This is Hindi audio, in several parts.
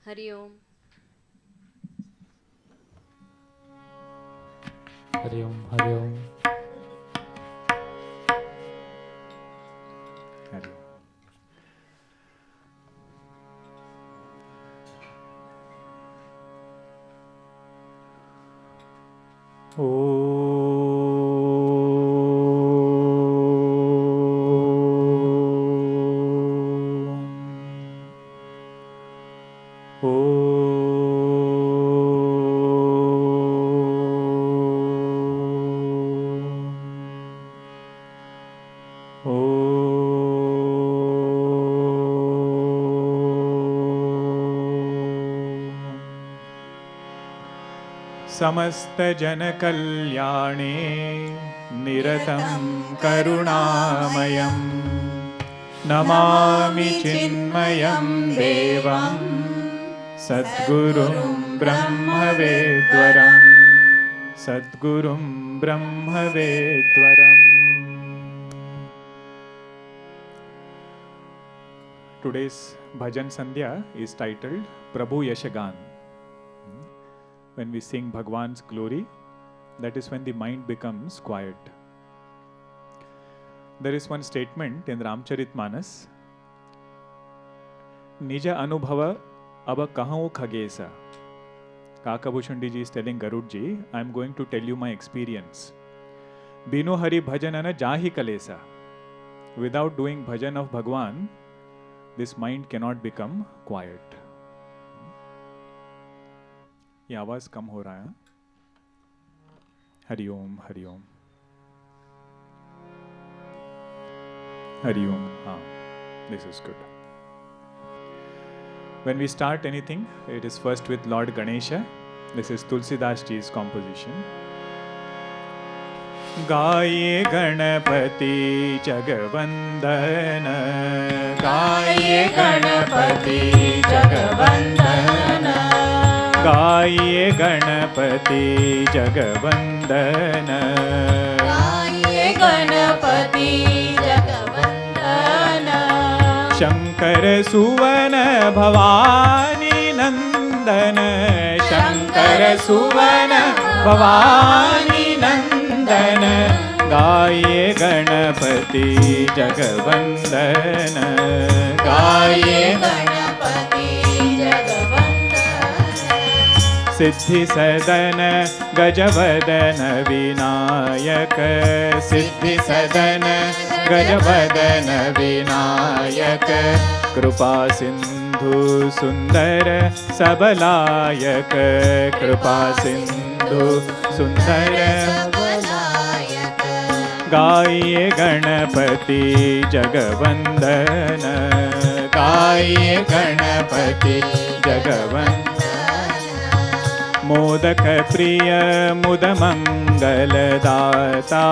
हरि ओम। हरि ओम हरि ओम हरि ओम। समस्त जन कल्याणे निरतं करुणामयं नमामि चिन्मयं देवं सद्गुरुं ब्रह्मवेद्वरं सद्गुरुं ब्रह्मवेद्वरम्। Today's Bhajan Sandhya is titled Prabhu Yashagan. When we sing Bhagwan's glory, that is when the mind becomes quiet. There is one statement in Ramcharitmanas, Nija Anubhava Aba Kahau Khagesa. Kakabhushan ji is telling Garudji, I am going to tell you my experience. Binu Hari Bhajanana Jahi Kalesa. Without doing bhajan of Bhagwan, this mind cannot become quiet. ये आवाज कम हो रहा है. हरि ओम हरि ओम हरि ओम. हाँ, this is good. When we start anything, it is first with Lord Ganesha. This is Tulsidas ji's composition. गाये गणपति जगवंदन, गाये गणपति जगवंदन, गाये गणपति जगवंदन, गाये गणपति जगवंदन। शंकर सुवन भवानी नंदन, शंकर सुवन भवानी नंदन, गाये गणपति जगवंदन, गाये गणपति जगवंदन। सिद्धि सदन गजवदन विनायक, सिद्धि सदन गजवदन विनायक, कृपा सिंधु सुंदर सबलायक, कृपा सिंधु सुंदर सबलायक। गाये गणपति जगवंदन, गाये गणपति जगवंदन, मोदक प्रिय मुद मंगलदाता,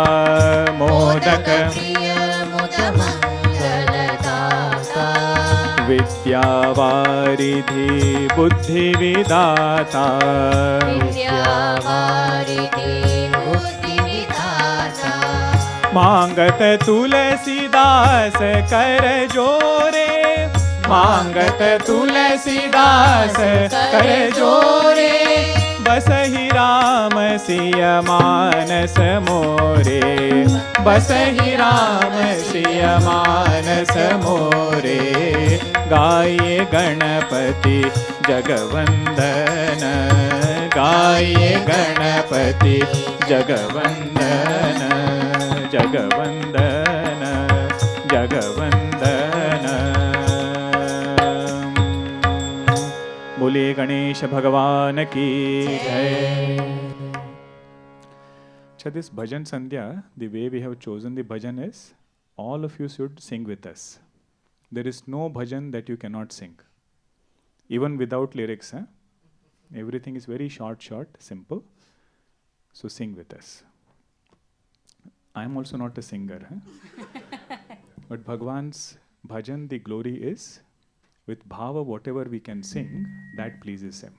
मोदक प्रिय मुद मंगलदाता, विद्यावारिधि बुद्धि विदाता, विद्यावारिधि बुद्धि विधाता, मांगत तुलसीदास कर जोरे, मांगत तुलसीदास कर जोरे, बसहि राम सिय मानस मोरे, बसहि राम सिय मानस मोरे, गाये गणपति जगवंदन, गाये गणपति जगवंदन, जगवंदन जगवंदन। बोले गणेश भगवान की जय। So this bhajan sandhya, the way we have chosen the bhajan is, all of you should sing with us. There is no bhajan that you cannot sing, even without lyrics. Everything is very short, simple. So sing with us. I am also not a singer, but Bhagwan's bhajan, the glory is, with bhava, whatever we can sing, that pleases him.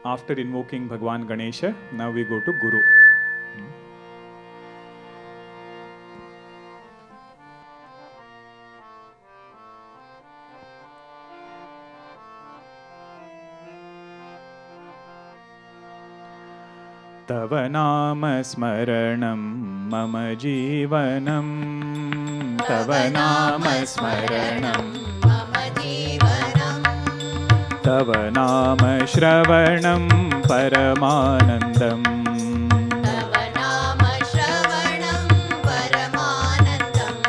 After invoking Bhagwan Ganesha, now we go to Guru. तव नाम स्मरणं मम जीवनं तव नाम स्मरणं मम जीवनम् तव नाम श्रवणं परमानन्दम् तव नाम श्रवणं परमानन्दम्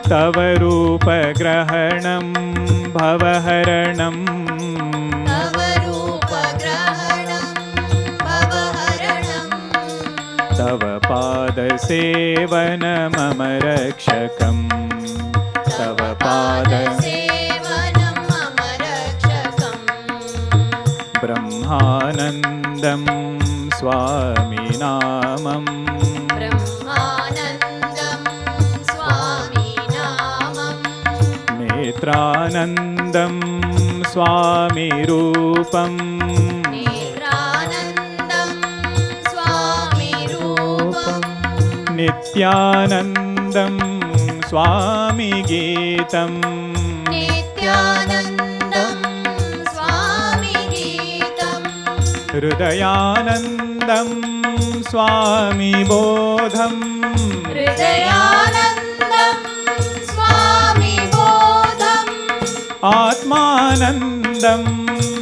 तव रूपग्रहणं भवहरणम् तव रूपग्रहणं भवहरणम् तव पादसेवन मम रक्षकम् तव पादसेवनं मम रक्षकम् ब्रह्मानन्दं स्वामी नामम् ब्रह्मानन्दं स्वामी नामम् नेत्रानन्दं स्वामी रूपम् नेत्रानन्दं स्वामी रूपम् नित्यानन्दं स्वामी गीतम् नित्यानन्दं स्वामी गीतम् हृदयानन्दं स्वामी बोधम् हृदयानन्दं स्वामी बोधम् आत्मानन्दं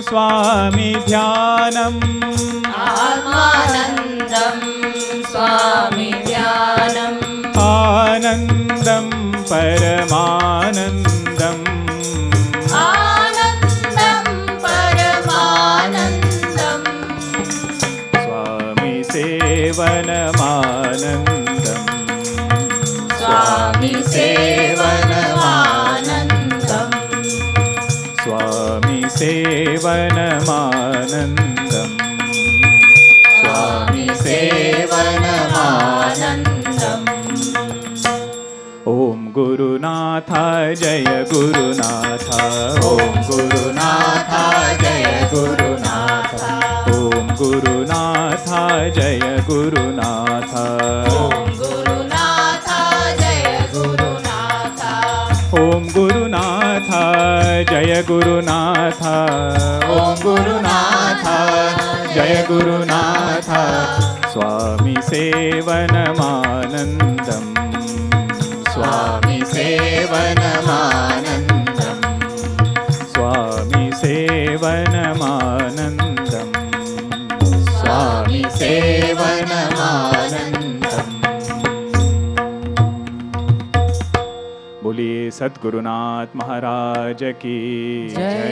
स्वामी ध्यानम् आत्मानन्दं स्वामी ध्यानम् आनन्दं परमानन्दम् आनन्दं परमानन्दम् स्वामी सेवनमानन्दम् स्वामी सेवनमानन्दम् स्वामी सेवनमानन्दम् स्वामी सेवनमानन्दम् ॐ गुरुनाथ जय गुरुनाथ ॐ गुरुनाथ जय गुरुनाथ ॐ गुरुनाथ जय गुरुनाथ ॐ गुरुनाथ जय गुरुनाथ ॐ गुरुनाथ जय गुरुनाथ ॐ गुरुनाथ जय गुरुनाथ स्वामी सेवनमानन्दम् स्वामी सेवनमानन्दम् स्वामी सेवनमानन्दम् स्वामी सेवनमानन्दम् बोलिए सद्गुरुनाथ महाराज की जय।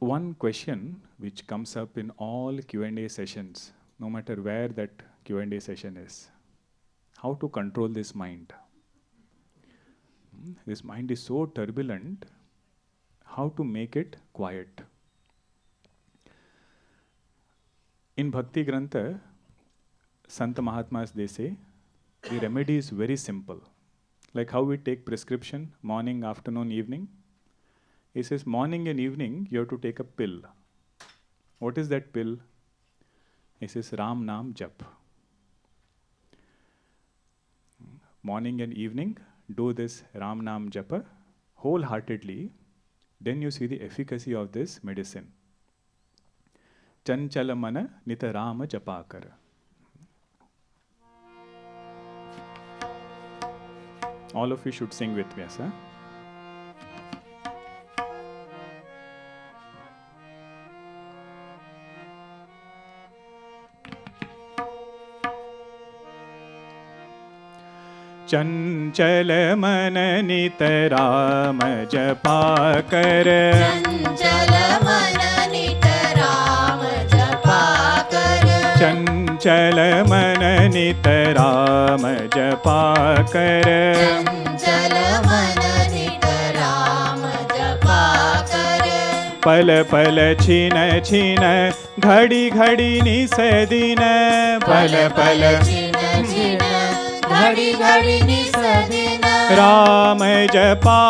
One question which comes up in all Q&A sessions, no matter where that Q&A session is, how to control this mind. This mind is so turbulent, how to make it quiet. In Bhakti Grantha, Sant Mahatmas, they say, the remedy is very simple. Like how we take prescription, morning, afternoon, evening. He says, morning and evening, you have to take a pill. What is that pill? He says, Ram Naam Jap. Morning and evening, do this Ram Naam Japa wholeheartedly. Then you see the efficacy of this medicine. Chanchala mana nita Rama Japakara. All of you should sing with me, sir. चंचल मन नित राम जपा कर चंचल मन नित राम जपा कर चंचल मन नित राम जपा कर चंचल मन नित राम जपा कर पल पल छिन छिन घड़ी घड़ी निस दिन पल पल छिन छिन घड़ी घड़ी निस दिन राम जपा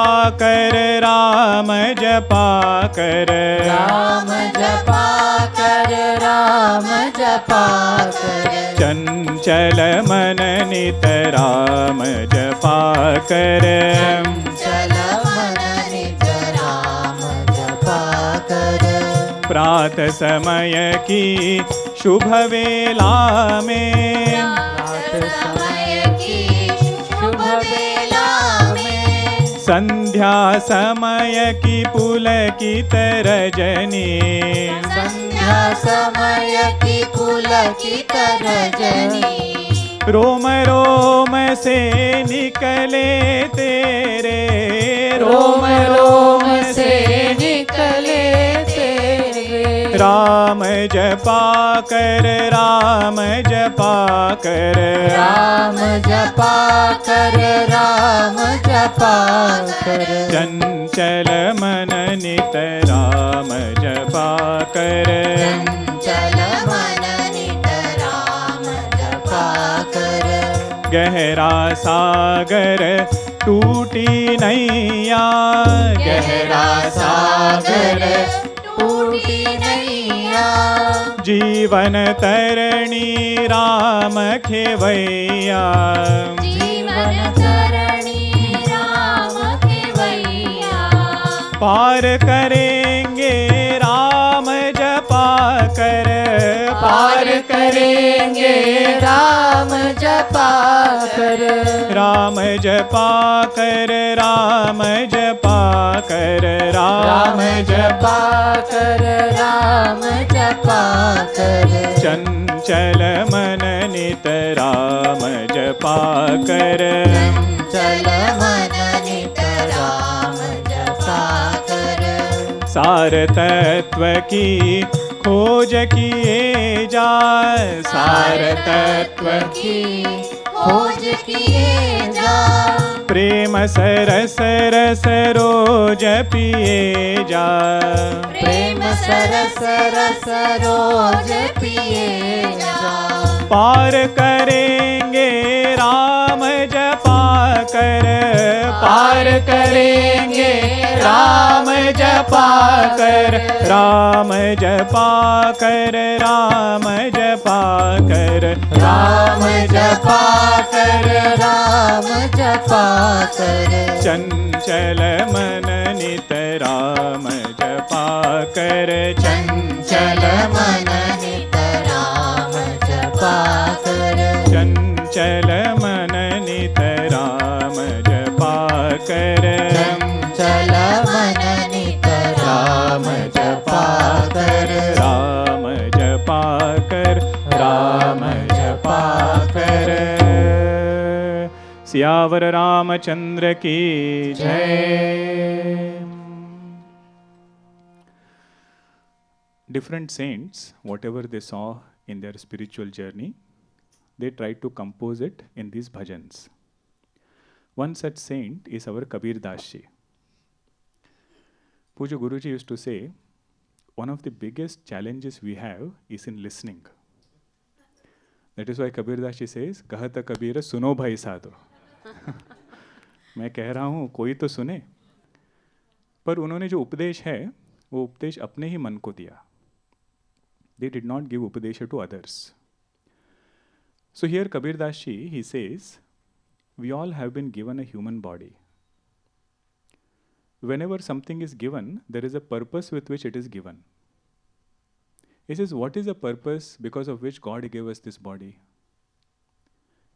कर राम जपा कर राम जपा कर राम जपा कर चंचल मन नित राम जपा कर चंचल मन नित राम जपा प्रात समय की शुभ वेला में, समय की शुभ वेला में, संध्या समय की पुलकित रजनी, संध्या समय की पुलकित रजनी, रोम रोम से निकले तेरे, रोम रोम से निकले तेरे, राम जपा कर, राम जपा कर, राम जपा कर, राम जपा कर, चंचल मन नित राम जपा कर, चंचल मन नित राम जपा कर, गहरा सागर टूटी नैया, गहरा सागर टूटी नैया, जीवन तरणी राम खेवैया, जीवन तरणी राम खेवैया, पार करेंगे राम जपा कर, पार करेंगे राम जपा कर, राम जपा कर, राम जपा कर, राम जपा कर, राम जपा कर, चंचल मन नित राम जपा कर, चंचल मन नित राम जपा कर, सार तत्व की खोज किए जा, सार तत्व की खोज किए जा, प्रेम सरस रस रोज पिए जा, प्रेम सरस रस रोज पिए जा, पार करेंगे राम जपा कर, पार करेंगे राम जपा कर, राम जपा कर, राम जपा कर, राम जपा कर, राम जपा कर, चंचल मन नित राम जपा कर, चंचल मन नित राम जपा कर, चंचल मन नित राम जपा कर, चंचल मन नित राम जपा कर, राम जपा कर, राम जपा कर। सियावर रामचंद्र की जय। Different saints, whatever they saw in their spiritual journey, they tried to compose it in these bhajans. One such saint is our Kabir Das Ji. Puja Guruji used to say, one of the biggest challenges we have is in listening. That is why Kabir Das Ji says, कहत कबीर सुनो भाई साधो। मैं कह रहा हूँ कोई तो सुने। पर उन्होंने जो उपदेश है वो उपदेश अपने ही मन को दिया. They did not give upadesha to others. So here Kabir Das Ji, he says, we all have been given a human body. Whenever something is given, there is a purpose with which it is given. He says, what is the purpose because of which God gave us this body?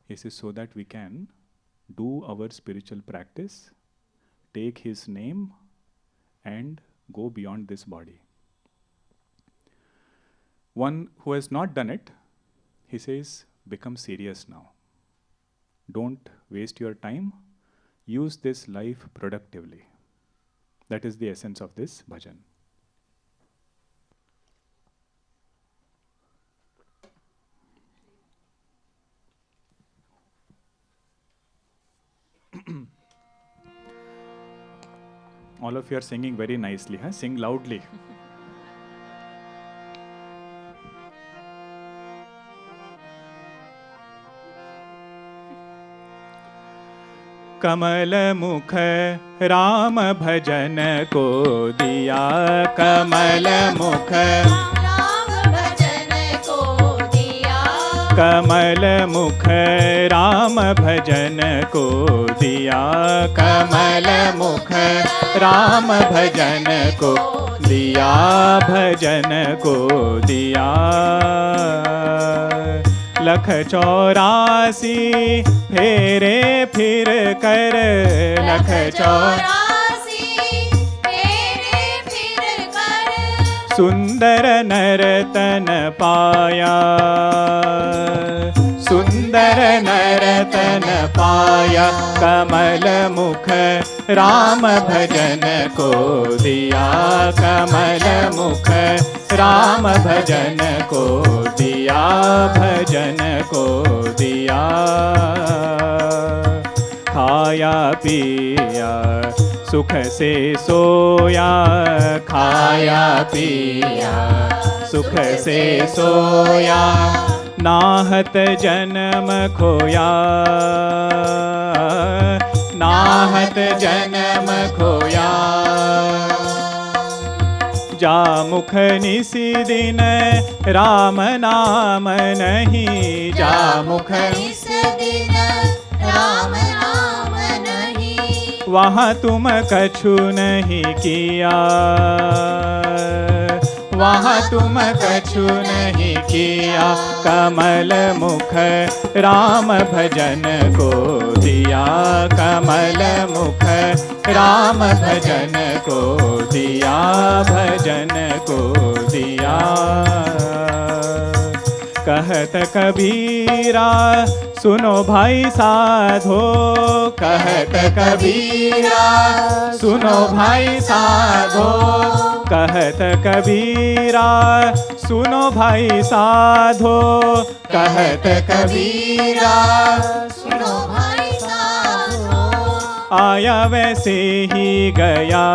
He says, so that we can do our spiritual practice, take His name, and go beyond this body. One who has not done it, he says, become serious now. Don't waste your time. Use this life productively. That is the essence of this bhajan. All of you are singing very nicely, huh? Sing loudly. कमल मुख राम भजन को दिया, कमल मुख राम भजन को दिया, कमल मुख राम भजन को दिया, कमल मुख राम भजन को दिया, भजन को दिया। 184 फेरे फिर कर, 184 फेरे फिर कर, सुंदर नर्तन पाया, सुंदर नर्तन पाया। कमल मुख राम भजन को दिया, कमल मुख राम भजन को दिया, भजन को दिया। खाया पिया सुख से सोया, खाया पिया सुख से सोया। नाहत जन्म खोया, नाहत जन्म खोया। जा मुख निसी दिन राम नाम नहीं, जा मुख इस दिन राम नाम नहीं, वहाँ तुम कछु नहीं किया, वहाँ तुम कछु नहीं किया। कमल मुख राम भजन को दिया, कमल मुख राम भजन को दिया, भजन को दिया। कहत कबीरा सुनो भाई साधो, कहत कबीरा सुनो भाई साधो, कहत कबीरा सुनो भाई साधो, कहत कबीरा सुनो भाई साधो। आया वैसे ही गया,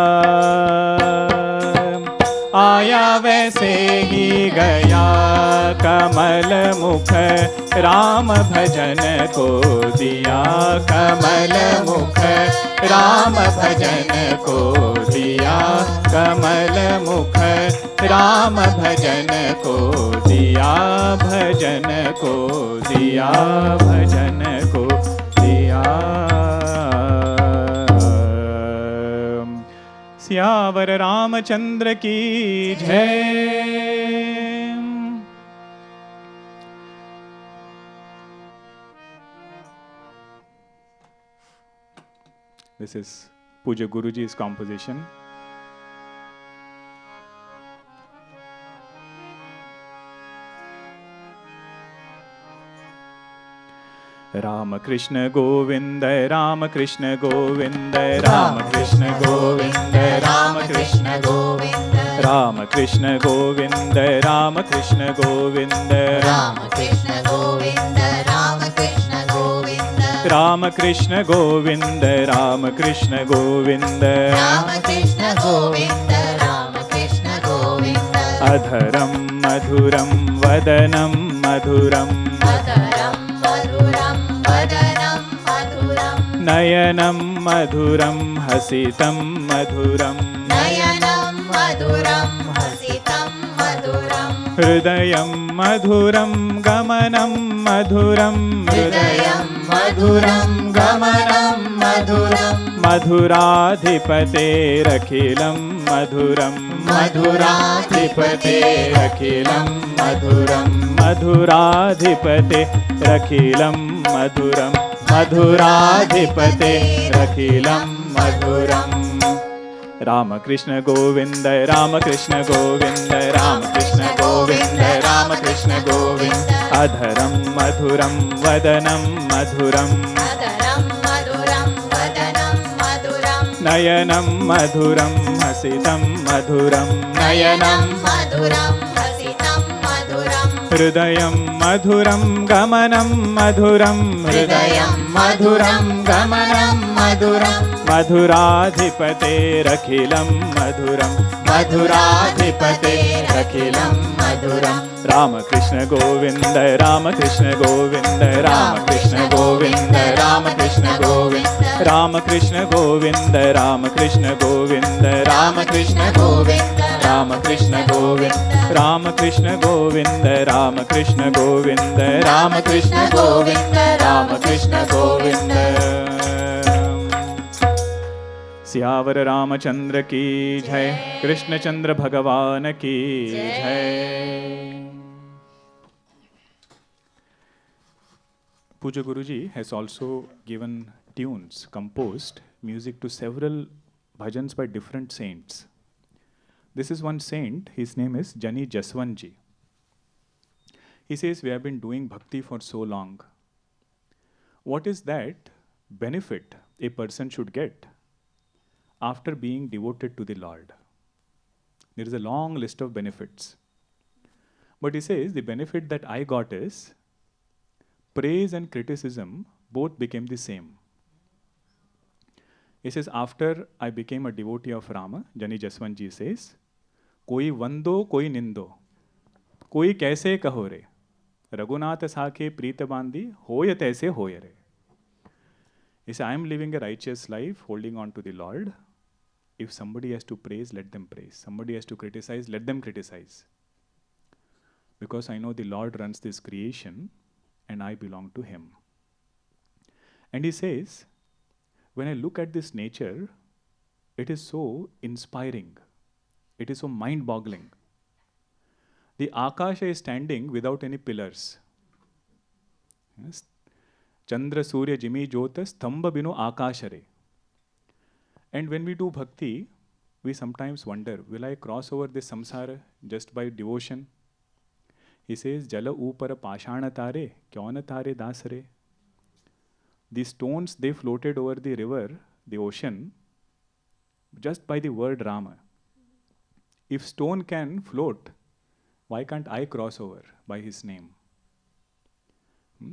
आया वैसे ही गया। कमल मुख राम भजन को दिया, कमल मुख राम भजन को दिया, कमल मुख राम भजन को दिया, भजन को दिया, भजन को दिया। सियावर रामचंद्र की जय। This is Puja Guruji's composition. Ram Krishna Govind, Ram Krishna Govind, Ram Krishna Govind, Ram Krishna Govind, Ram Krishna Govind, Ram Krishna Govind, Ram Krishna Govind, Ram Krishna Govind, Ram Krishna Govind, Ram Krishna Govind, Ram Krishna Govind, Ram Krishna Govind. अधरम मधुरम वदनम मधुरम, अधरं मधुरं वदनं मधुरं, नयनम मधुरम हसितम मधुरम, नयनं मधुरं हसितं मधुरं, हृदयं मधुरं गमनं मधुरं, हृदयं मधुरं गमनं मधुरं, मधुराधिपतेरखिलं मधुरं, मधुराधिपतेरखिलं मधुरं, मधुराधिपतेरखिलं मधुरं, मधुराधिपतेरखिलं मधुरं। राम कृष्ण गोविंद, राम कृष्ण गोविंद, राम कृष्ण गोविंद, राम कृष्ण गोविंद। अधरं मधुरं वदनं मधुरं, अधरं मधुरं वदनं मधुरं, नयनं मधुरं हसितं मधुरं, नयनं मधुरं हसितं मधुरं, हृदयं मधुरं गमनं मधुरं, हृदयं मधुरं गमनं मधुरं, मधुराधिपतेरखिलं मधुरं, मधुराधिपतेरखिलं मधुरं। राम कृष्ण गोविंद, राम कृष्ण गोविंद, राम कृष्ण गोविंद, राम कृष्ण गोविंद, राम कृष्ण गोविंद, राम कृष्ण गोविंद, राम कृष्ण गोविंद, राम कृष्ण गोविंद, राम कृष्ण गोविंद, राम कृष्ण गोविंद, राम कृष्ण गोविंद, राम कृष्ण गोविंद। सियावर रामचंद्र की जय, कृष्णचंद्र भगवान की जय। Puja Guruji has also given tunes, composed music to several bhajans by different saints. This is one saint, his name is Jani Jaswantji. He says, we have been doing bhakti for so long. What is that benefit a person should get after being devoted to the Lord? There is a long list of benefits. But he says, the benefit that I got is praise and criticism both became the same. He says, after I became a devotee of Rama, Jani Jaswantji says, कोई वंदो कोई निंदो, कोई कैसे कहो रे, रघुनाथ साखे प्रीत बांधी, होय तैसे होय रे. He says, I am living a righteous life, holding on to the Lord. If somebody has to praise, let them praise. Somebody has to criticize, let them criticize. Because I know the Lord runs this creation, and I belong to Him. And he says, when I look at this nature, it is so inspiring. It is so mind-boggling. The Akasha is standing without any pillars. Yes. Chandra Surya Jimi Jyota Stambha Binu Akashare. And when we do bhakti, we sometimes wonder, will I cross over this samsara just by devotion? He says, Jala upara pashana tare, kyona tare dasare. The stones, they floated over the river, the ocean, just by the word Rama. If stone can float, why can't I cross over by his name?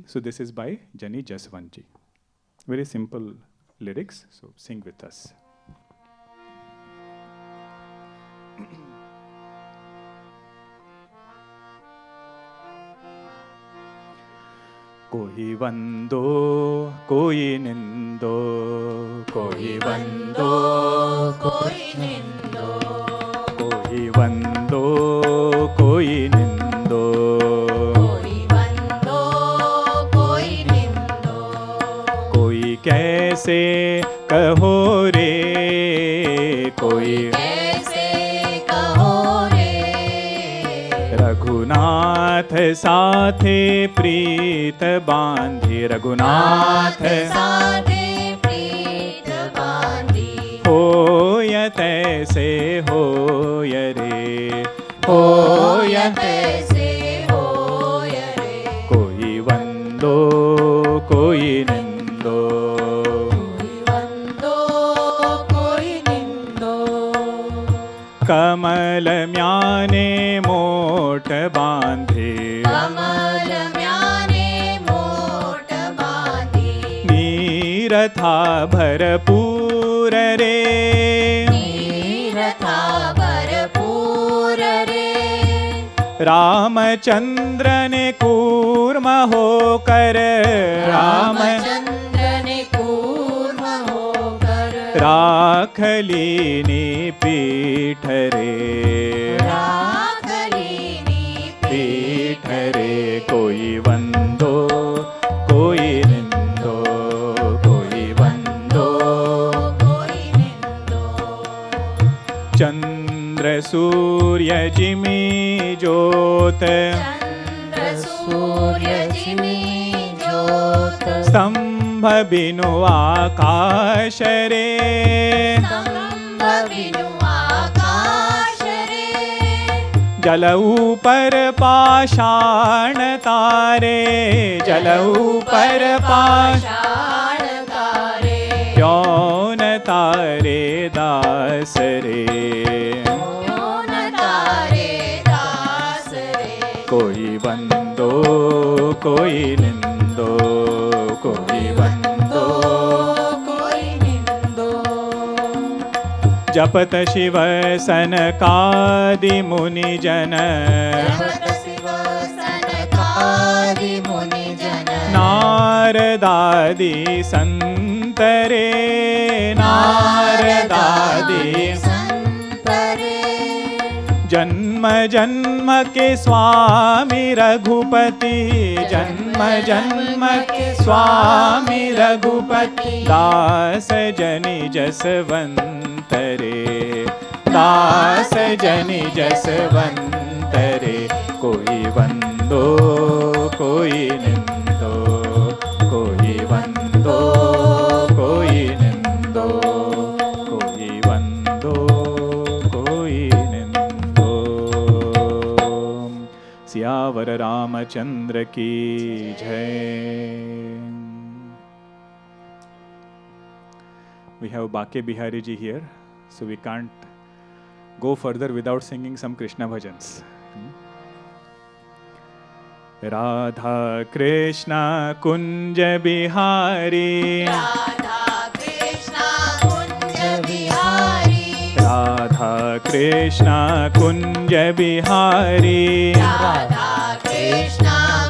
So this is by Jani Jaswantji. Very simple lyrics, so sing with us. कोई वंदो कोई निंदो, कोई वंदो कोई निंदो, कोई वंदो कोई निंदो, कोई वंदो कोई निंदो, कोई कैसे कहो रे, कोई कैसे कहो रे, रघुनाथ साथे प्रीत बांधी, रघुनाथ साथे प्रीत बांधी, होय तैसे होय रे, होय तैसे होय रे, कोई वंदो कोई निंदो, कोई वंदो कोई निंदो, कमल म्याने मोट बांधे, कमल म्याने मोट बांधी, नीरथा भरपूर रे, नीरथा भरपूर रे, रामचंद्र ने कूर्म होकर, रामचंद्र ने कूर्म होकर, राखलीनी पीठ रे, राखलीनी पीठ रे, कोई वंदो कोई निंदो, कोई वंदो कोई निंदो, चंद्र सूर्य जिमी ज्योत, चंद्र सूर्य जिमी ज्योत, स्तंभ बिनु आकाश रे, स्तंभ बिनु आकाश रे, जल ऊपर पाषाण तारे, जल ऊपर पाषाण तारे, क्यों न तारे दास रे, क्यों न तारे दास रे, कोई वंदो कोई निंदो, कोई वंदो कोई निंदो, जपत शिव सनकादि मुनि जन, जपत शिव सनकादि मुनि जन, नारदादि संत रे, नारदादि संत रे, जन्म जन्म के स्वामी रघुपति, जन्म जन्म के स्वामी रघुपति, दास जनि जसवंत रे, दास जनि जसवंत रे, कोई वंदो कोई निंदो, कोई वंदो कोई निंदो, कोई वंदो कोई निंदो। सियावर रामचंद्र की जय। We have Bake Bihari ji here, so we can't go further without singing some Krishna bhajans. Radha Krishna Kunj Bihari, Radha Krishna Kunj Bihari, Radha Krishna Kunj Bihari, Radha Krishna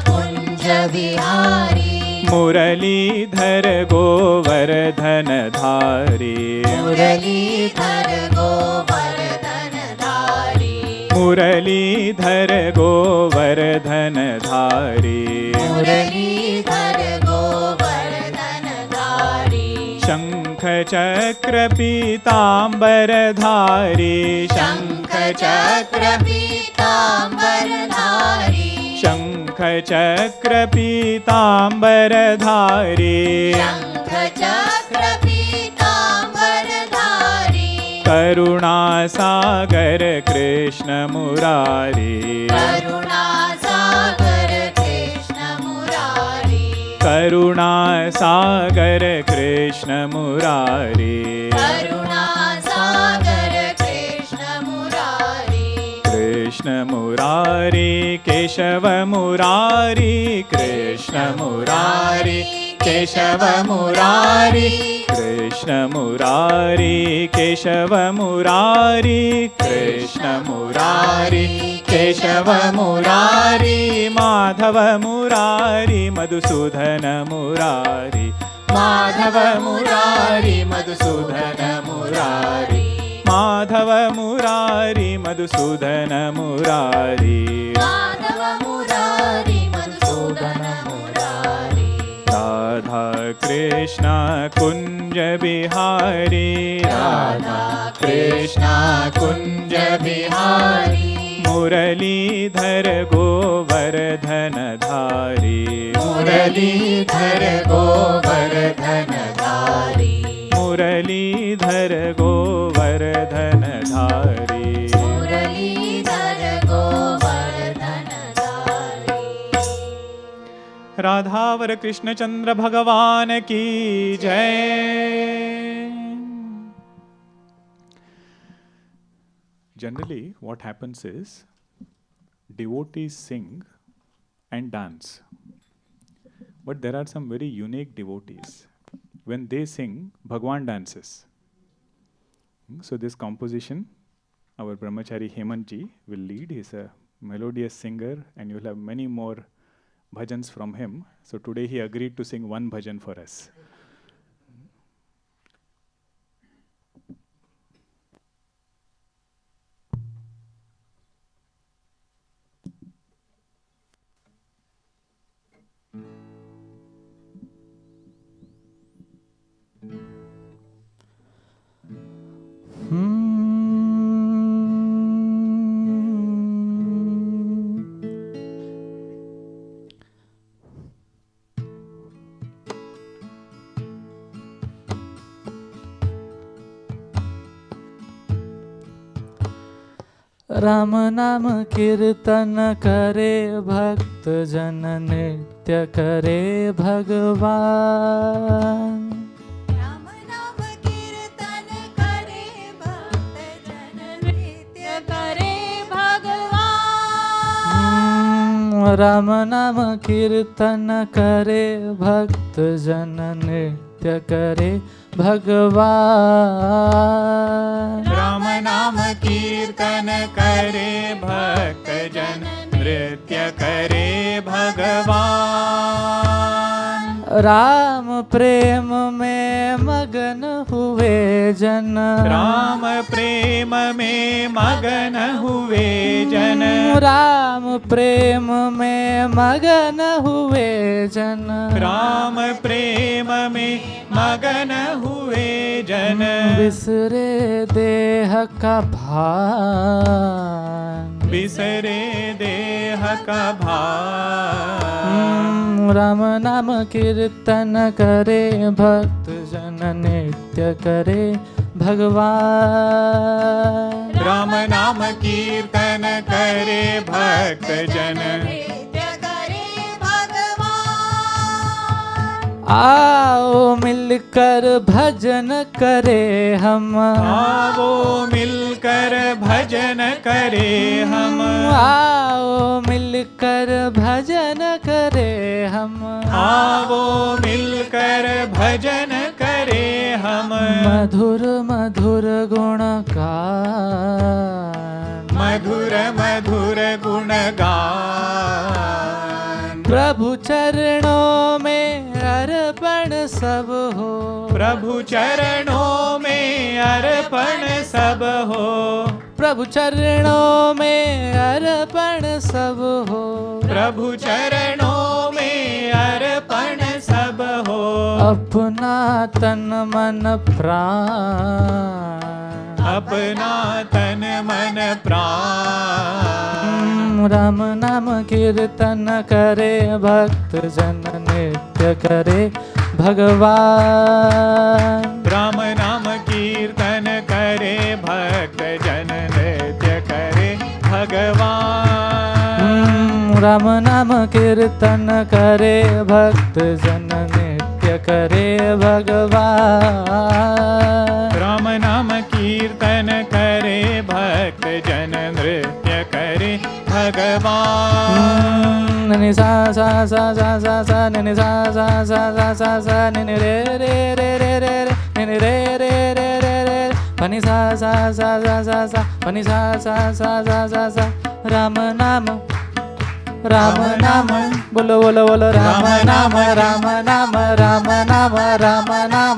Kunj Bihari, Muralidhar Govardhan धारी, मुरलीधर गोवर्धन धारी, मुरलीधर गोवर्धन धारी, मुरलीधर गोवर्धन धारी, शंख चक्र पीतांबर धारी, शंख चक्र पीतांबर धारी, शंख चक्र पीतांबर धारी, शंख चक्र पीतांबर धारी, करुणा सागर कृष्ण मुरारी, करुणा सागर कृष्ण मुरारी, करुणा सागर कृष्ण मुरारी, करुणा सागर कृष्ण मुरारी, कृष्ण मुरारी केशव मुरारी, कृष्ण मुरारी केशव मुरारी, कृष्ण मुरारी केशव मुरारी, कृष्ण मुरारी केशव मुरारी, माधव मुरारी मधुसूदन मुरारी, माधव मुरारी मधुसूदन मुरारी, माधव मुरारी मधुसूदन मुरारी, माधव मुरारी मधुसूदन मुरारी, राधा कृष्ण कुंज बिहारी, राधा कृष्ण कुंज बिहारी, मुरलीधर गोवर्धन धारी, मुरलीधर गोवर्धन धारी, मुरलीधर गोवर्धन धारी, मुरलीधर गोवर्धन धारी। राधावर कृष्णचंद्र भगवान की जय। Generally, what happens is devotees sing and dance, but there are some very unique devotees. When they sing, Bhagwan dances. So this composition, our brahmachari Hemant ji will lead. He is a melodious singer, and you will have many more bhajans from him. So today he agreed to sing one bhajan for us. Ram नाम कीर्तन करे भक्त जन नृत्य करे भगवान। राम नाम कीर्तन करे भक्त जन नृत्य करे भगवान। राम नाम कीर्तन करे भक्त जन नृत्य करे भगवान। राम नाम कीर्तन करे भक्त जन नृत्य करे भगवान। राम प्रेम में मगन हुए जन, राम प्रेम में मगन हुए जन, राम प्रेम में मगन हुए जन, राम प्रेम में मगन हुए जन, बिसरे देह का भान, बिसरे देह का भान, राम नाम कीर्तन करे भक्त जन नित्य करे भगवान, राम नाम कीर्तन करे भक्त जन, नित्य करे भगवान। आओ मिलकर भजन करे हम, आओ मिलकर भजन करे हम, आओ मिलकर भजन करे हम, आओ मिलकर भजन करे हम, मधुर मधुर गुण गान, मधुर मधुर गुण गान, प्रभु चरणों में अर्पण सब हो, प्रभु चरणों में अर्पण सब हो, प्रभु चरणों में अर्पण सब हो, प्रभु चरणों में अर्पण सब हो, अपना तन मन प्राण, अपना तन मन प्राण, राम नाम कीर्तन करे भक्त जन नित्य करे भगवान, राम नाम कीर्तन करे भक्त जन नित्य करे भगवान, राम नाम कीर्तन करे भक्त जन नित्य करे भगवान, राम नाम कीर्तन करे भक्त जन नृत्य करे भगवान, नि सा सा सा सा सा सा नि सा सा सा सा सा सा नि रे रे रे रे रे नि रे रे रे रे रे पनि सा सा सा सा सा सा पनि सा सा सा सा सा सा राम नाम राम नाम बोलो बोलो बोलो राम नाम राम नाम राम नाम राम नाम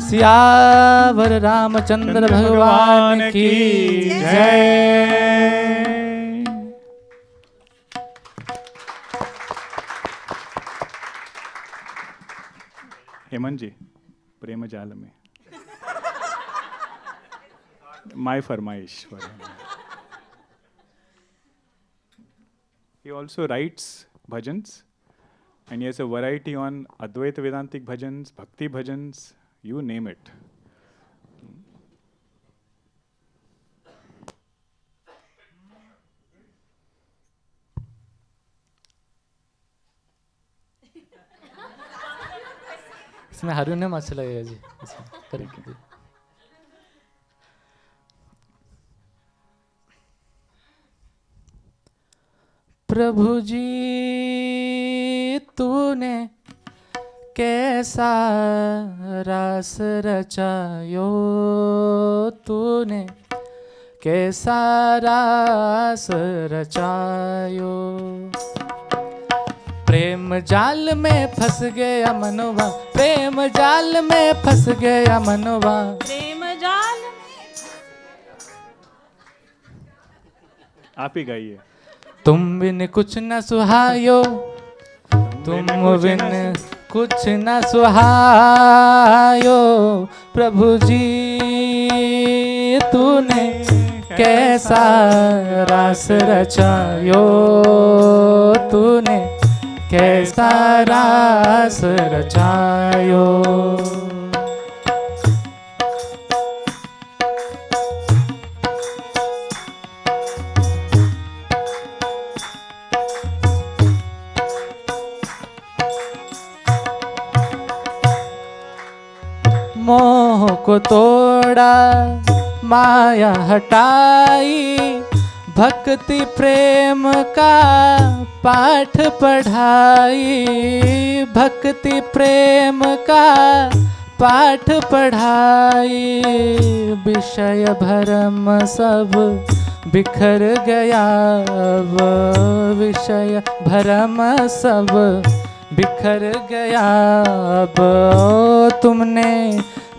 सियावर रामचंद्र भगवान की जय। हेमंत जी प्रेम जाल में माय फरमाइश for him. He also writes bhajans and he has a variety on Advaita Vedantic bhajans, Bhakti bhajans, you name it. इसमें हारमोनियम अच्छा लगेगा जी, इसमें करेंगे जी। प्रभु जी तूने कैसा रास रचायो, तूने कैसा रास रचायो, प्रेम जाल में फंस गया मनवा, प्रेम जाल में फंस गया मनवा, प्रेम जाल आप ही गाइए। तुम बिन कुछ न सुहायो, तुम बिन कुछ न सुहायो, प्रभु जी तूने कैसा रास रचायो, तूने कैसा रास रचायो। मोह को तोड़ा माया हटाई, भक्ति प्रेम का पाठ पढ़ाई, भक्ति प्रेम का पाठ पढ़ाई। विषय भरम सब बिखर गया, अब विषय भरम सब बिखर गया। अब तुमने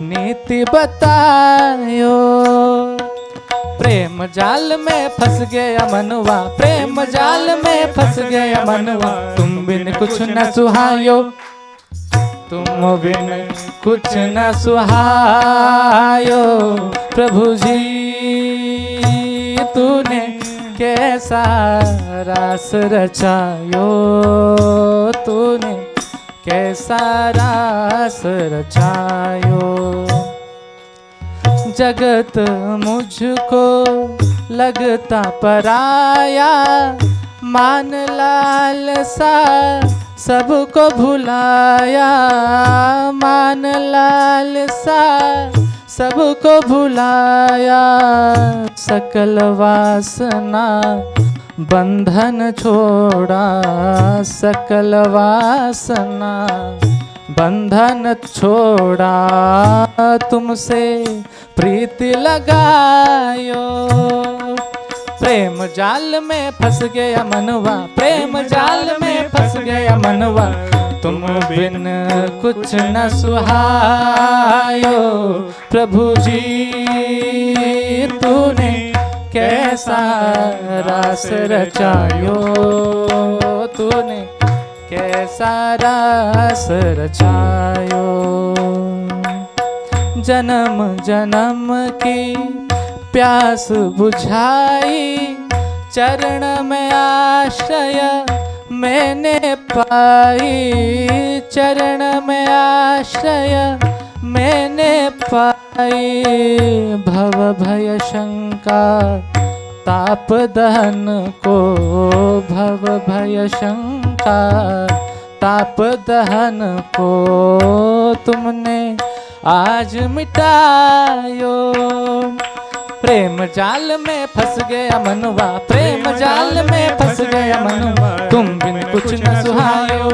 नीति बतायो, प्रेम जाल में फंस गया मनवा, प्रेम जाल में फंस गया मनवा। तुम बिन कुछ न सुहायो, तुम बिन कुछ न सुहायो। प्रभु जी तूने कैसा रास रचायो, तूने कैसा रास रचायो। जगत मुझको लगता पराया, मान लालसा सबको भुलाया, मान लालसा सबको भुलाया। सकल वासना बंधन छोड़ा, सकल वासना बंधन छोड़ा। तुमसे प्रीति लगायो, प्रेम जाल में फंस गया मनवा, प्रेम जाल में फंस गया मनवा। तुम बिन कुछ न सुहायो। प्रभु जी तूने कैसा रास रचायो, तूने कैसा रास रचायो। जन्म जन्म की प्यास बुझाई, चरण में आश्रय मैंने पाई, चरण में आश्रय मैंने पाई। भव भय शंका ताप दहन को, भव भय शंका ताप दहन को तुमने आज मिटायो। प्रेम जाल में फंस गया मनवा, प्रेम जाल में फंस गया मनवा। तुम बिन कुछ न सुहायो,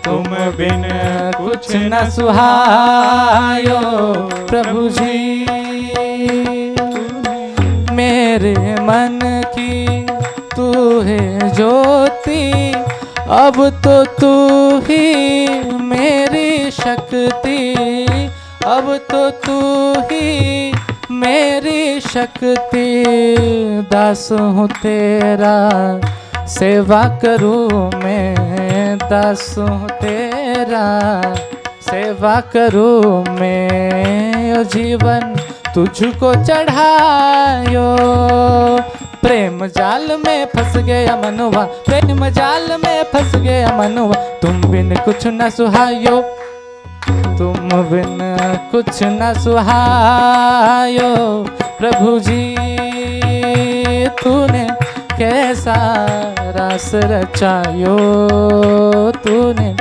तुम बिन कुछ न सुहायो। प्रभु जी मेरे मन की तू है ज्योति, अब तो तू ही मेरी शक्ति, अब तो तू ही मेरी शक्ति। दास हूँ तेरा सेवा करूँ मैं, दास हूँ तेरा सेवा करूँ मैं। ओ जीवन तुझको चढ़ायो। प्रेम जाल में फंस गया मनवा, प्रेम जाल में फंस गया मनवा। तुम बिन कुछ न सुहायो, तुम बिन कुछ न सुहायो। प्रभु जी तूने कैसा रास रचायो, तूने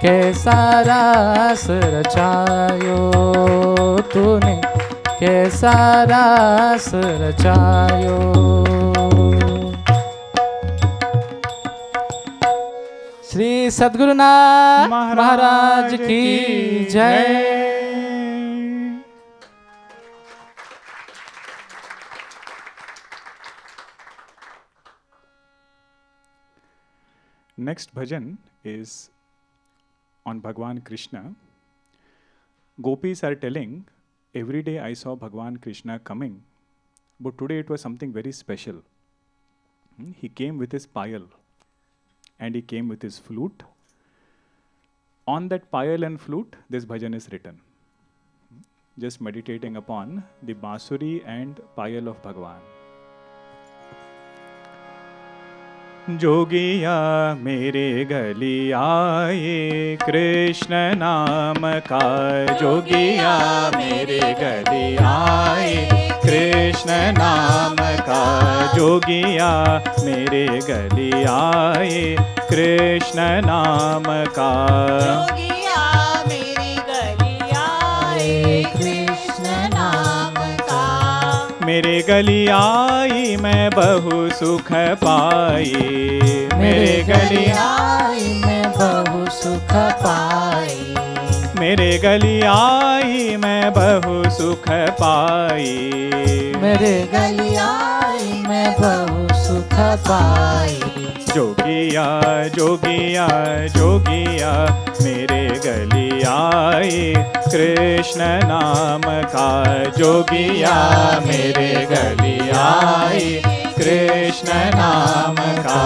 कैसा रास रचायो, तूने कैसा रास रचायो। श्री सद्गुरुनाथ महाराज की जय। Next bhajan is on Bhagwan Krishna. Gopis are telling, every day I saw Bhagwan Krishna coming, but today it was something very special. He came with his payal and he came with his flute. On that payal and flute, this bhajan is written. Just meditating upon the Basuri and payal of Bhagwan. जोगिया मेरे गली आए कृष्ण नाम का, जोगिया मेरे गली आए कृष्ण नाम का, जोगिया मेरे गली आए कृष्ण नाम का, जोगिया मेरी गली आए कृष्ण नाम का। मेरे गली आई मैं बहु सुख पाई, मेरे गली आई मैं बहु सुख पाई, मेरे गली आई मैं बहु सुख पाई, मेरे गली आई मैं बहु सुख पाई। जोगिया जोगिया जोगिया मेरे गली आई, कृष्ण नाम का जोगिया मेरे गली आई, कृष्ण नाम का।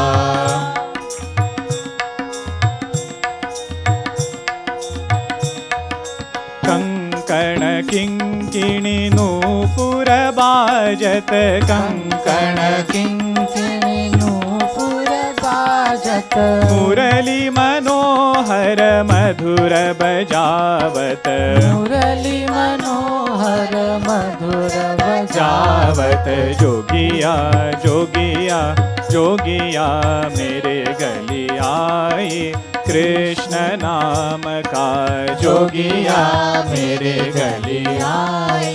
कंकण किंकिणी नूपुर बाजत, कंकण किंकिणी नूपुर बाजत, मुरली मनोहर मधुर बजावत, मुरली मनोहर मधुर जावत। जोगिया जोगिया जोगिया मेरे गली आई, कृष्ण नाम का जोगिया मेरे गली आई,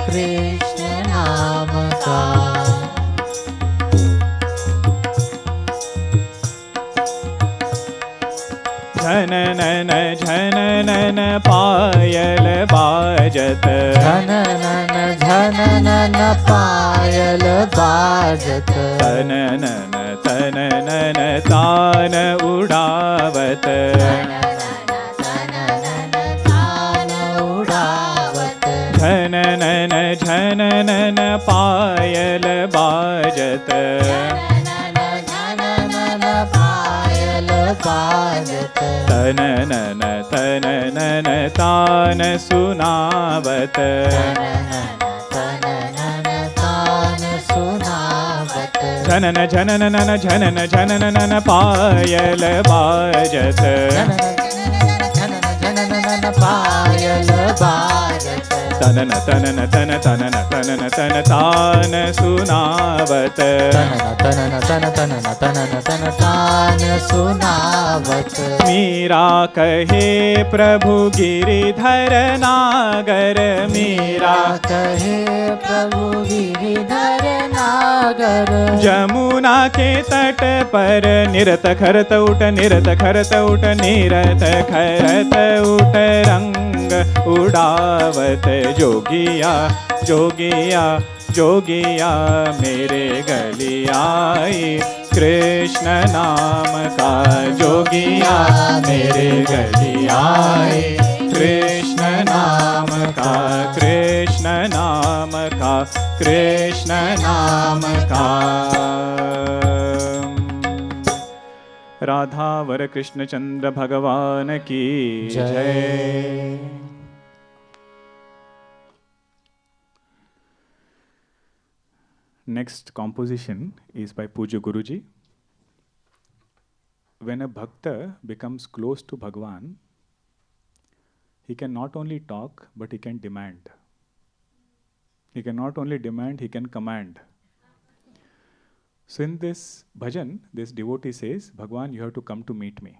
कृष्ण नाम का। झननन पायल बाजत, झननन पायल बाजत, तननन तननन तान उड़ावत, तान उड़ावत, झननन झननन पायल बाजत, झननन पायल बाजत, तननन तननन तान सुनावत, तननन तान सुनावत, झनन झननन झनन झननन पायल बाजत, झननन पायल बाजत, तनन तनन तन तनन तनन तन तान सुनावत, तनन तान सुनावत। मीरा कहे प्रभु गिरिधर नागर, मीरा कहे प्रभु गिरिधर नागर, जमुना के तट पर निरत खरत उठ, निरत खरत उठ, निरत खरत उठ रंग उड़ावत। जोगिया जोगिया जोगिया मेरे गली आई, कृष्ण नाम का जोगिया मेरे गली आई, कृष्ण नाम का, कृष्ण नाम का, कृष्ण नाम का। राधा वर कृष्ण चंद्र भगवान की जय। Next composition is by Puja Guruji. When a bhakta becomes close to Bhagwan, he can not only talk, but he can demand. He can not only demand, he can command. So in this bhajan, this devotee says, Bhagwan, you have to come to meet me.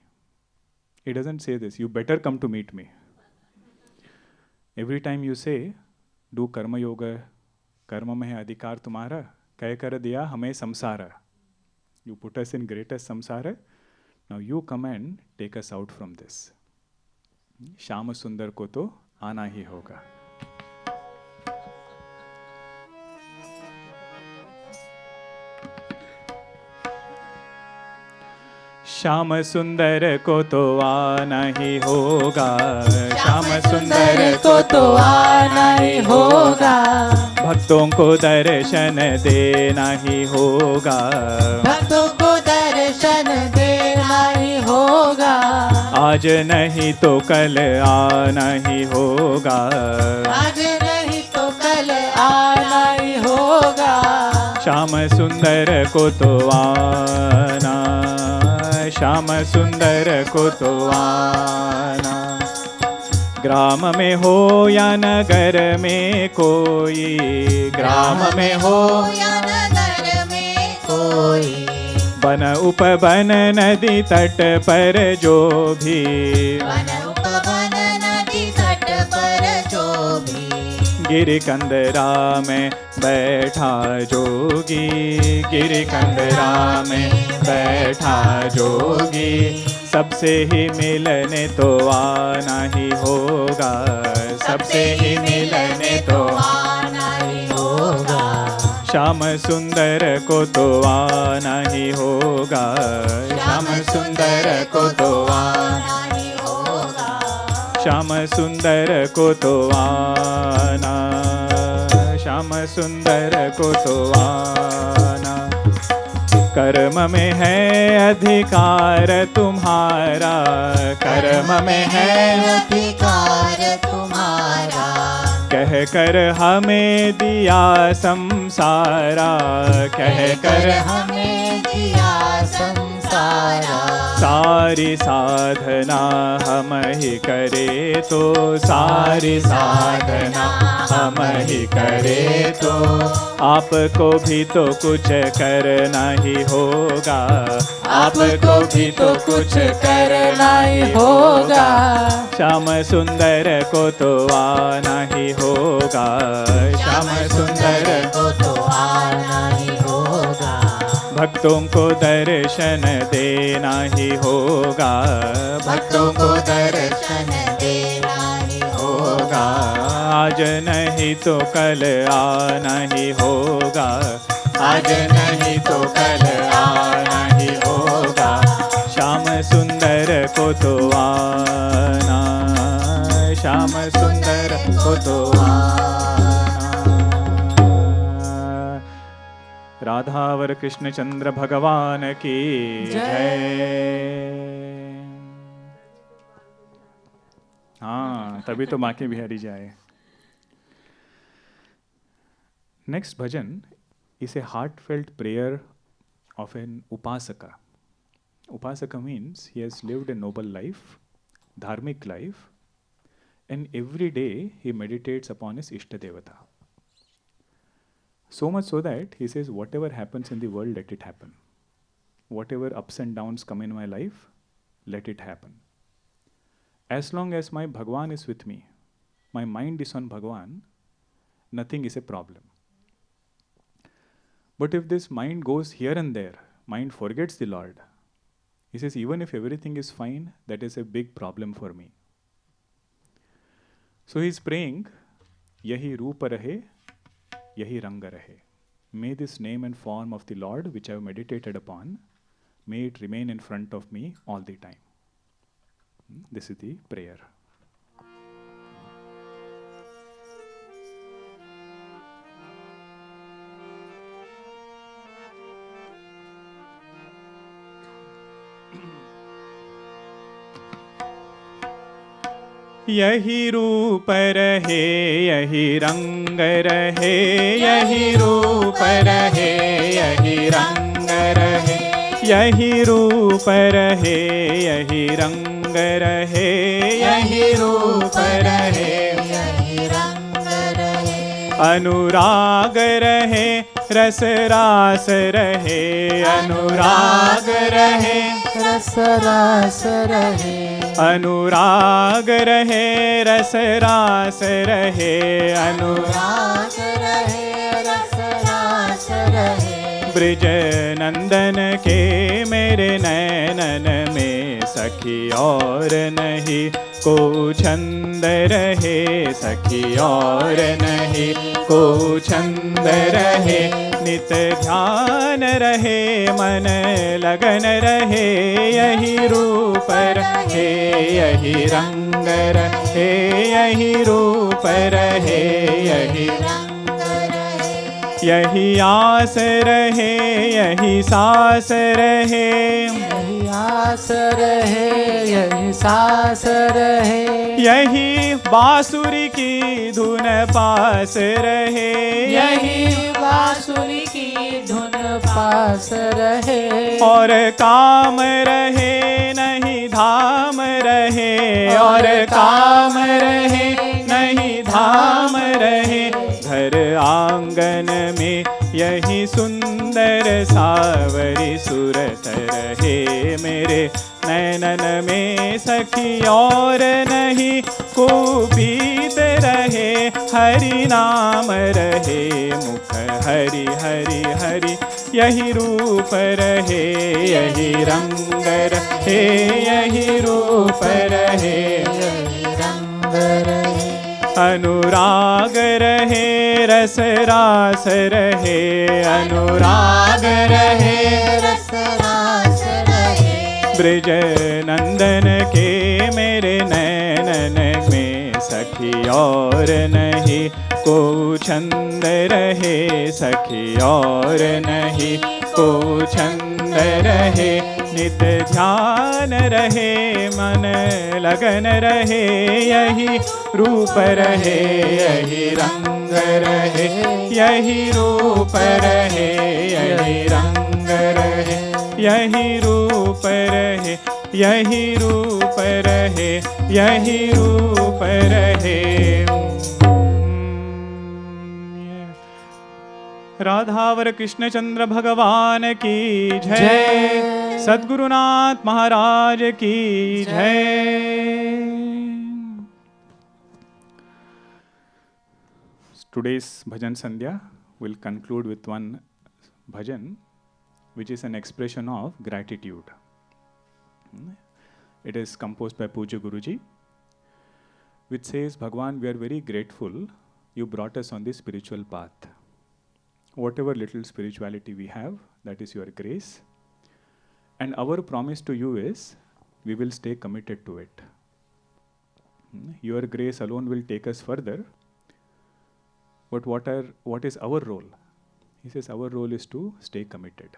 He doesn't say this, you better come to meet me. Every time you say, do karma yoga, कर्म में है अधिकार तुम्हारा, कह कर दिया हमें संसार. You put us in greatest samsara. Now you come and take us out from this. Shyam सुंदर को तो आना ही होगा. श्याम सुंदर को तो आना ही होगा, श्याम सुंदर को तो आना ही होगा, भक्तों को दर्शन देना ही होगा, भक्तों को दर्शन देना ही होगा, आज नहीं तो कल आना ही होगा, आज नहीं तो कल आना ही होगा, श्याम सुंदर को तो आना, श्याम सुंदर को तो आना. ग्राम में हो या नगर में कोई, ग्राम में हो या नगर में कोई, बन उपवन नदी तट पर जो भी, वन उपवन नदी तट पर जो भी, गिरिकंदरा में बैठा जोगी, गिरिकंदरा में बैठा जोगी, सबसे ही मिलने तो आना ही होगा, सबसे ही मिलने तो आना ही होगा। श्याम सुंदर को तो आना ही होगा, श्याम सुंदर को तो आना ही होगा, श्याम सुंदर को तो आना, श्याम सुंदर को तो आना। कर्म में है अधिकार तुम्हारा, कर्म में है अधिकार तुम्हारा, कह कर हमें दिया संसारा, कह कर हमें दिया संसारा। सारी साधना हम ही करे तो, सारी साधना हम ही करे तो, आपको भी तो कुछ करना ही होगा, आपको भी तो कुछ करना ही होगा। श्याम सुंदर को तो आना ही होगा, श्याम सुंदर को तो आना ही होगा। भक्तों को दर्शन देना ही होगा, भक्तों को दर्शन देना ही होगा। आज नहीं तो कल आना ही होगा, आज नहीं तो कल आना ही होगा। श्याम सुंदर को तो आना, श्याम सुंदर को तो आना। राधावर कृष्णचंद्र भगवान की जय। हाँ, तभी तो बांके बिहारी जाए। Next bhajan is a heartfelt prayer of an upasaka. Upasaka means he has lived a noble life, dharmic life, and every day he meditates upon his Ishta Devata. So much so that he says, whatever happens in the world, let it happen. Whatever ups and downs come in my life, let it happen. As long as my Bhagwan is with me, my mind is on Bhagwan, nothing is a problem. But if this mind goes here and there, mind forgets the Lord, he says, even if everything is fine, that is a big problem for me. So he is praying, yahi roop rahe, yahi rang rahe. May this name and form of the Lord, which I have meditated upon, may it remain in front of me all the time. This is the prayer. यही रूप रहे, यही रंग रहे, यही रूप रहे, यही रंग रहे, यही रूप रहे, यही रंग रहे, यही रूप रहे, यही रंग रहे। अनुराग रहे, रस रास रहे, अनुराग रहे, रस रास रहे। अनुराग रहे, रस रास रहे, अनुराग रहे, रस रास रहे। ब्रिज नंदन के मेरे नैनन में सखी और नहीं को छंद रहे, सखी और नहीं को छंद रहे। नित ध्यान रहे, मन लगन रहे, यही रूप रहे, यही रंग रहे, यही रूप रहे, यही रंग रहे। यही आस रहे, यही सास रहे, यही आस रहे, यही सास रहे, यही बांसुरी की धुन पास रहे, यही बांसुरी की धुन पास रहे। और काम रहे नहीं धाम रहे, और काम रहे नहीं धाम रहे। घर आंगन में यही सुंदर सावरी सूरत रहे, मेरे नैनन में सखी और नहीं कुपीत रहे, हरि नाम रहे मुख हरि हरि हरि, यही रूप रहे यही रंग रहे, यही रूप रहे यही रंग रहे, अनुराग रहे रस रास रहे, अनुराग रहे रस रास रहे, ब्रज नंदन के मेरे नैनन में सखी और नहीं को छंद रहे, सखी और नहीं को छंद रहे, नित ध्यान रहे मन लगन रहे, यही रूप रहे यही रंग रहे, यही रूप रहे यही रंग रहे, यही रूप रहे यही रूप रहे, यही रूप रहे। राधावर कृष्णचंद्र भगवान की जय, सद्गुरुनाथ महाराज की जय। Today's bhajan sandhya will conclude with one bhajan which is an expression of gratitude. It is composed by Pujya Guruji, which says, Bhagwan, we are very grateful you brought us on this spiritual path. Whatever little spirituality we have, that is your grace. And our promise to you is, we will stay committed to it. Your grace alone will take us further. But what is our role? He says our role is to stay committed.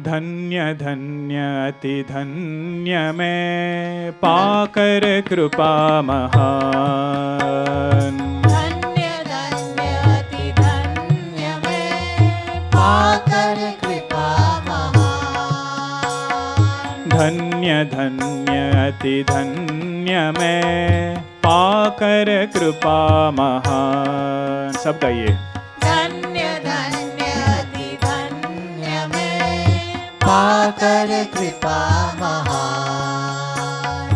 धन्य धन्य अति धन्य मैं पाकर कृपा महान, धन्य धन्य अति धन्य मैं पाकर कृपा महान, धन्य धन्य अति धन्य मैं पाकर कृपा महान। सब गाइए। धन्य धन्य अति धन्य मैं पाकर कृपा महान,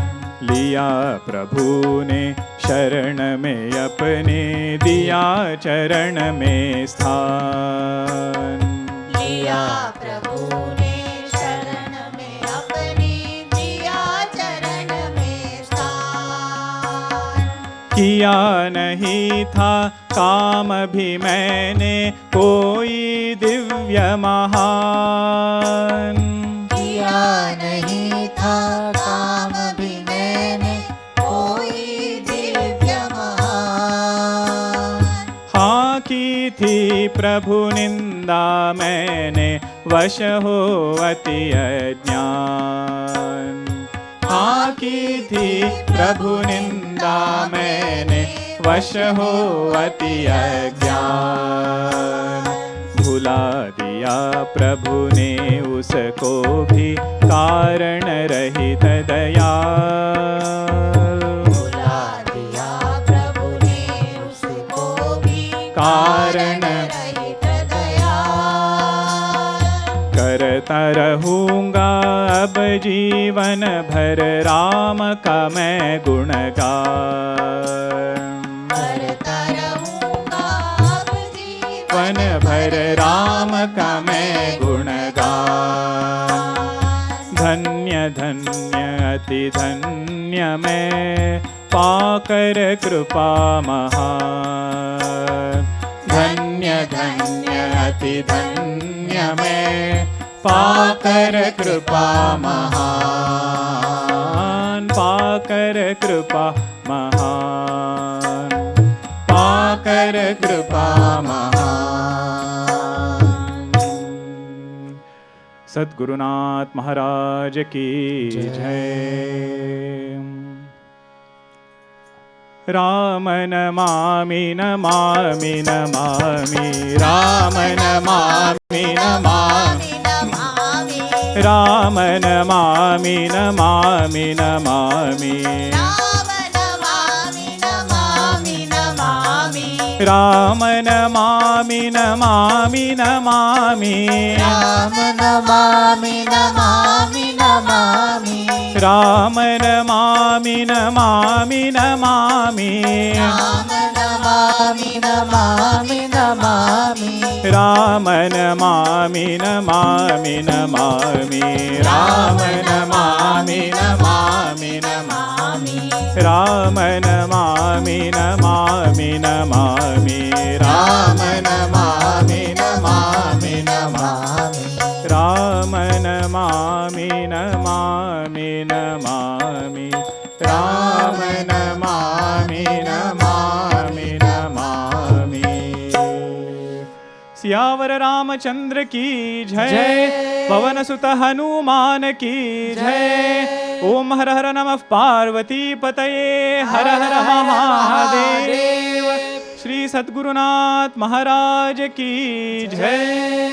लिया प्रभु ने शरण में अपने, दिया चरण में स्थान, लिया प्रभु ने शरण में अपने, दिया चरण में स्थान, किया नहीं था काम भी मैंने कोई दिव्य महान, किया नहीं था काम भी मैंने कोई दिव्य महान, हाँ की थी प्रभु निंदा मैंने वश हो अति अज्ञान, हाँ की थी प्रभु निंदा मैंने वश हो अति अज्ञान, भुला दिया प्रभु ने उसको भी कारण रहित दयाल, भुला दिया प्रभु ने उसको भी कारण रहित दयाल, करता रहूंगा अब जीवन भर राम का मैं गुणगान, करता रहूंगा अब वन भर राम का मैं गुणगान, धन्य धन्य अति धन्य मैं पाकर कृपा महान, धन्य धन्य अति धन्य मैं पाकर कृपा महान, पाकर कृपा महान, पाकर कृपा महान। सद्गुरुनाथ महाराज की जय। राम नमामि नमामि नमामि, राम नमामि नमामि, राम नमामि नमामि नमामि, राम नमामि नमामि नमामि, राम नमामि नमामि नमामि राम नमामि नमामि नमामि राम नमामि नमामि नमामि राम नमामि नमामि नमामि राम नमामि नमामि नमामि राम नमामि नमामि नमामि राम नमामि नमामि नमामि राम नमामि नमामि नमामि राम नमामि नमामि नमामि राम नमामि नमामि नमामि। सियावर रामचंद्र की जय, पवन सुत हनुमान की जय। ओम हर हर नमः पार्वती पतये, हर हर महादेव। श्री सद्गुरुनाथ महाराज की जय।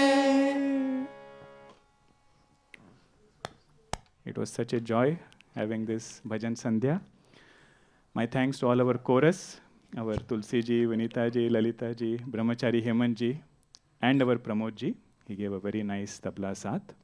It was such a joy having this Bhajan Sandhya. My thanks to all our chorus, our Tulsi ji, Vinita ji, Lalita ji, Brahmachari Hemant ji, and our Pramod ji. He gave a very nice tabla saath.